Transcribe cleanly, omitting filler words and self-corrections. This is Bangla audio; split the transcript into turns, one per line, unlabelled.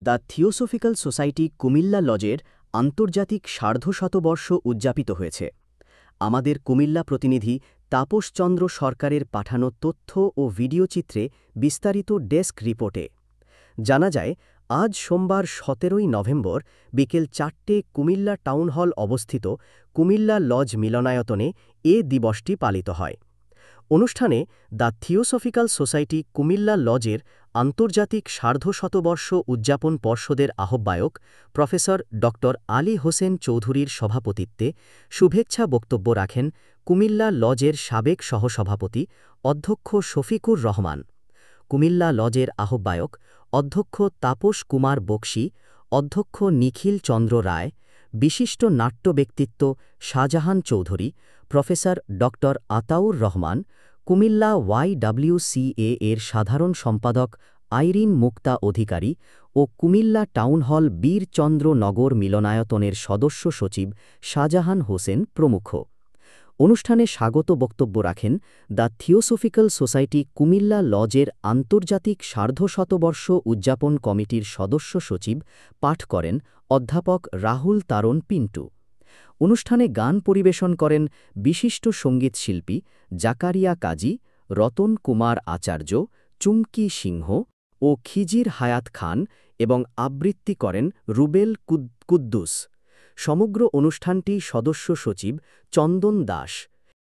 দ্য থিওসফিক্যাল সোসাইটি কুমিল্লা লজের আন্তর্জাতিক সার্ধশতবর্ষ উদযাপিত হয়েছে। আমাদের কুমিল্লা প্রতিনিধি তাপসচন্দ্র সরকারের পাঠানো তথ্য ও ভিডিওচিত্রে বিস্তারিত ডেস্ক রিপোর্টে জানা যায়, আজ সোমবার ১৭ই নভেম্বর বিকেল ৪টে কুমিল্লা টাউন হল অবস্থিত কুমিল্লা লজ মিলনায়তনে এ দিবসটি পালিত হয়। অনুষ্ঠানে দ্য থিওসফিক্যাল সোসাইটি কুমিল্লা লজের আন্তর্জাতিক সার্ধশতবর্ষ উদযাপন পর্ষদের আহ্বায়ক প্রফেসর ড আলী হোসেন চৌধুরীর সভাপতিত্বে শুভেচ্ছা বক্তব্য রাখেন কুমিল্লা লজের সাবেক সহসভাপতি অধ্যক্ষ শফিকুর রহমান, কুমিল্লা লজের আহ্বায়ক অধ্যক্ষ তাপস কুমার বক্সী, অধ্যক্ষ নিখিল চন্দ্র রায়, বিশিষ্ট নাট্য ব্যক্তিত্ব শাহজাহান চৌধুরী, প্রফেসর ড আতাউর রহমান, কুমিল্লা YWCA এর সাধারণ সম্পাদক আইরিন মুক্তা অধিকারী ও কুমিল্লা টাউন হল বীরচন্দ্র নগর মিলনায়তনের সদস্য সচিব শাহজাহান হোসেন প্রমুখ। অনুষ্ঠানে স্বাগত বক্তব্য রাখেন দ্য থিওসফিক্যাল সোসাইটি কুমিল্লা লজের আন্তর্জাতিক সার্ধশতবর্ষ উদযাপন কমিটির সদস্য সচিব পাঠ করেন অধ্যাপক রাহুল তারণ পিন্টু। অনুষ্ঠানে গান পরিবেশন করেন বিশিষ্ট সঙ্গীতশিল্পী জাকারিয়া কাজী, রতন কুমার আচার্য, চুমকি সিংহ ও খিজির হায়াত খান এবং আবৃত্তি করেন রুবেল কুদ্দুস। সমগ্র অনুষ্ঠানটি সদস্য সচিব চন্দন দাস,